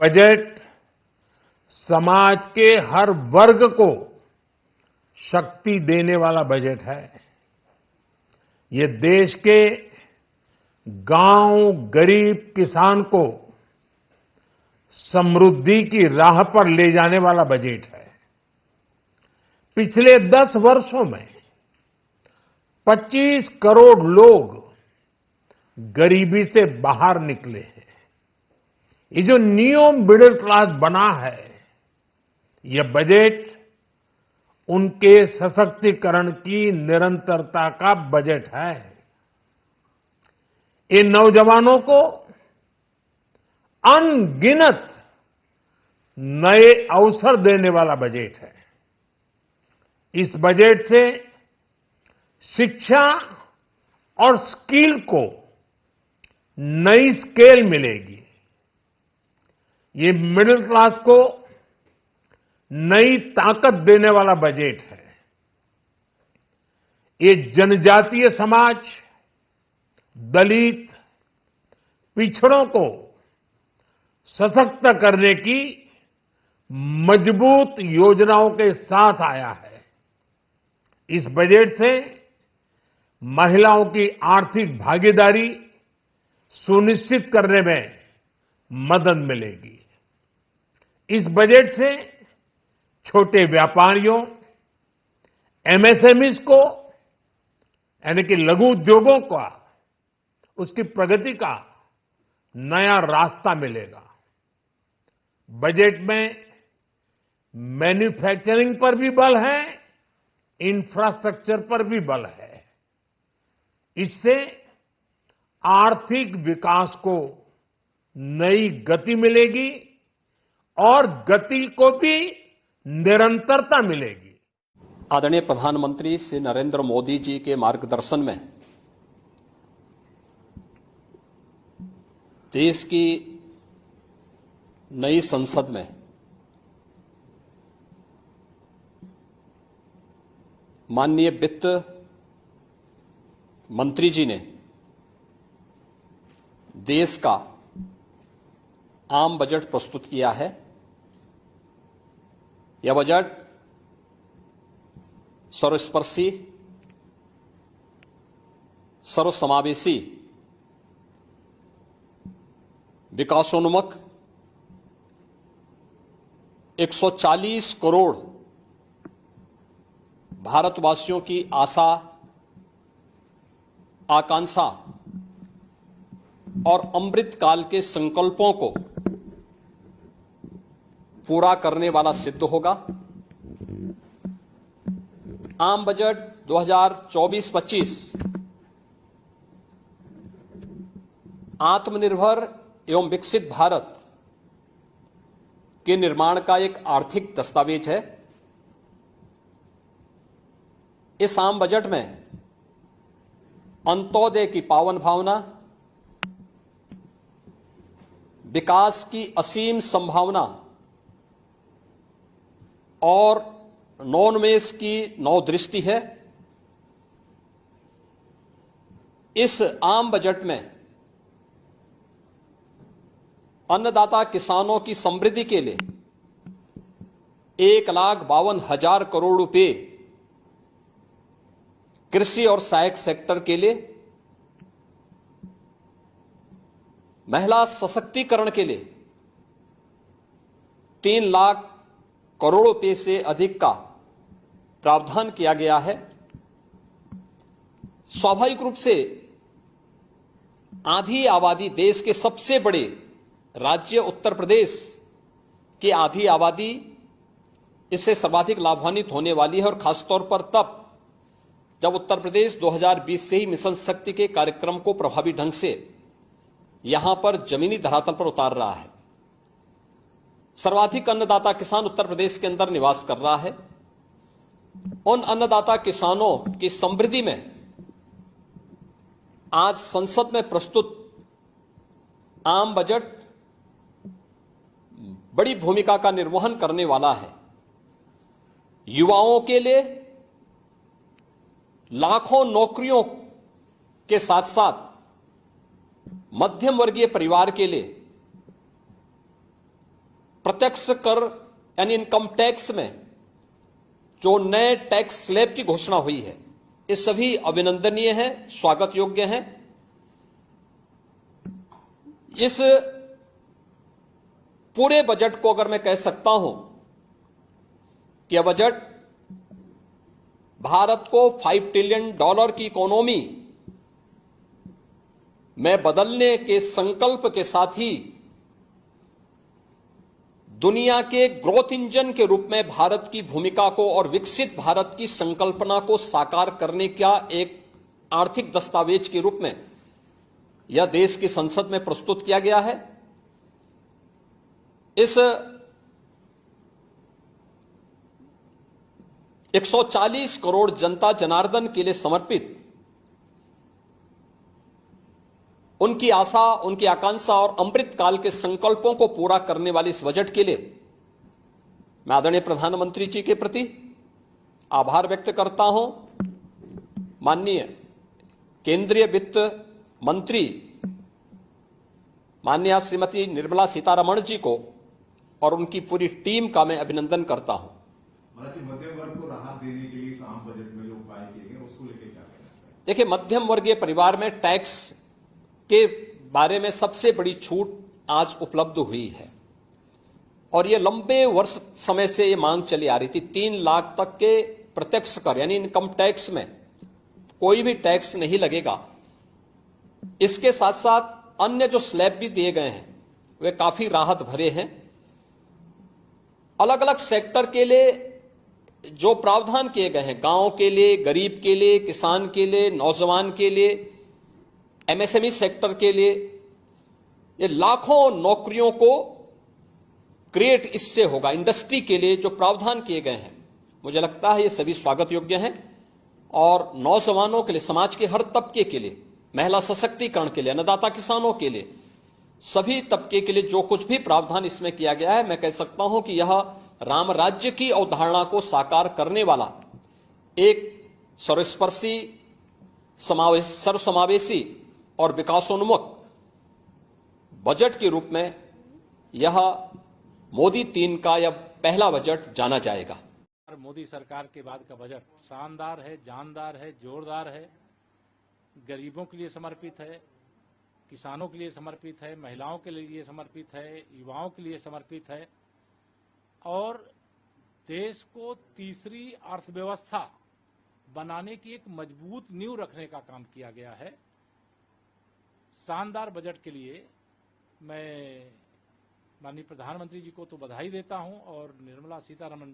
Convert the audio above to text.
Budget समाज के हर वर्ग को शक्ति देने वाला बजट है। ये देश के गांव, गरीब किसान को समृद्धि की राह पर ले जाने वाला बजट है। पिछले 10 वर्षों में 25 करोड़ लोग गरीबी से बाहर निकले हैं। ये जो न्यू मिडिल क्लास बना है, यह बजट उनके सशक्तिकरण की निरंतरता का बजट है। इन नौजवानों को अनगिनत नए अवसर देने वाला बजट है। इस बजट से शिक्षा और स्किल को नई स्केल मिलेगी। ये मिडिल क्लास को नई ताकत देने वाला बजट है। ये जनजातीय समाज, दलित, पिछड़ों को सशक्त करने की मजबूत योजनाओं के साथ आया है। इस बजट से महिलाओं की आर्थिक भागीदारी सुनिश्चित करने में मदद मिलेगी। इस बजट से छोटे व्यापारियों, एमएसएमईज को, यानी कि लघु उद्योगों का, उसकी प्रगति का नया रास्ता मिलेगा। बजट में मैन्युफैक्चरिंग पर भी बल है, इंफ्रास्ट्रक्चर पर भी बल है। इससे आर्थिक विकास को नई गति मिलेगी और गति को भी निरंतरता मिलेगी। आदरणीय प्रधानमंत्री श्री नरेंद्र मोदी जी के मार्गदर्शन में देश की नई संसद में माननीय वित्त मंत्री जी ने देश का आम बजट प्रस्तुत किया है। यह बजट सर्वस्पर्शी, सर्वसमावेशी, विकासोन्मुख 140 करोड़ भारतवासियों की आशा, आकांक्षा और अमृत काल के संकल्पों को पूरा करने वाला सिद्ध होगा। आम बजट 2024-25 आत्मनिर्भर एवं विकसित भारत के निर्माण का एक आर्थिक दस्तावेज है। इस आम बजट में अंत्योदय की पावन भावना, विकास की असीम संभावना और नवोन्मेष की नवदृष्टि है। इस आम बजट में अन्नदाता किसानों की समृद्धि के लिए 1,52,000 करोड़ रुपए, कृषि और सहायक सेक्टर के लिए, महिला सशक्तिकरण के लिए 3 लाख करोड़ रुपए से अधिक का प्रावधान किया गया है। स्वाभाविक रूप से आधी आबादी, देश के सबसे बड़े राज्य उत्तर प्रदेश की आधी आबादी इससे सर्वाधिक लाभान्वित होने वाली है, और खासतौर पर तब जब उत्तर प्रदेश 2020 से ही मिशन शक्ति के कार्यक्रम को प्रभावी ढंग से यहां पर जमीनी धरातल पर उतार रहा है। सर्वाधिक अन्नदाता किसान उत्तर प्रदेश के अंदर निवास कर रहा है। उन अन्नदाता किसानों की समृद्धि में आज संसद में प्रस्तुत आम बजट बड़ी भूमिका का निर्वहन करने वाला है। युवाओं के लिए लाखों नौकरियों के साथ साथ मध्यम वर्गीय परिवार के लिए प्रत्यक्ष कर यानी इनकम टैक्स में जो नए टैक्स स्लैब की घोषणा हुई है, ये सभी अभिनंदनीय है, स्वागत योग्य है। इस पूरे बजट को अगर मैं कह सकता हूं कि यह बजट भारत को $5 ट्रिलियन की इकोनॉमी में बदलने के संकल्प के साथ ही दुनिया के ग्रोथ इंजन के रूप में भारत की भूमिका को और विकसित भारत की संकल्पना को साकार करने का एक आर्थिक दस्तावेज के रूप में यह देश की संसद में प्रस्तुत किया गया है। इस 140 करोड़ जनता जनार्दन के लिए समर्पित उनकी आशा, उनकी आकांक्षा और अमृत काल के संकल्पों को पूरा करने वाले इस बजट के लिए मैं आदरणीय प्रधानमंत्री जी के प्रति आभार व्यक्त करता हूं। माननीय केंद्रीय वित्त मंत्री माननीय श्रीमती निर्मला सीतारमण जी को और उनकी पूरी टीम का मैं अभिनंदन करता हूं। मध्यम वर्ग को राहत देने के लिए इस आम बजट में जो उपाय किए गए उसको लेकर क्या कहना है? देखिए, मध्यम वर्गीय परिवार में टैक्स के बारे में सबसे बड़ी छूट आज उपलब्ध हुई है और यह लंबे वर्ष समय से यह मांग चली आ रही थी। 3 लाख तक के प्रत्यक्ष कर यानी इनकम टैक्स में कोई भी टैक्स नहीं लगेगा। इसके साथ साथ अन्य जो स्लैब भी दिए गए हैं वे काफी राहत भरे हैं। अलग अलग सेक्टर के लिए जो प्रावधान किए गए हैं, गांव के लिए, गरीब के लिए, किसान के लिए, नौजवान के लिए, एमएसएमई सेक्टर के लिए, ये लाखों नौकरियों को क्रिएट इससे होगा। इंडस्ट्री के लिए जो प्रावधान किए गए हैं, मुझे लगता है ये सभी स्वागत योग्य हैं और नौजवानों के लिए, समाज के हर तबके के लिए, महिला सशक्तिकरण के लिए, अन्नदाता किसानों के लिए, सभी तबके के लिए जो कुछ भी प्रावधान इसमें किया गया है, मैं कह सकता हूं कि यह राम राज्य की अवधारणा को साकार करने वाला एक सर्वस्पर्शी, सर्वसमावेशी और विकासोन्मुख बजट के रूप में यह मोदी 3 का यह पहला बजट जाना जाएगा। मोदी सरकार के बाद का बजट शानदार है, जानदार है, जोरदार है, गरीबों के लिए समर्पित है, किसानों के लिए समर्पित है, महिलाओं के लिए समर्पित है, युवाओं के लिए समर्पित है और देश को तीसरी अर्थव्यवस्था बनाने की एक मजबूत नींव रखने का काम किया गया है। शानदार बजट के लिए मैं माननीय प्रधानमंत्री जी को तो बधाई देता हूं और निर्मला सीतारमण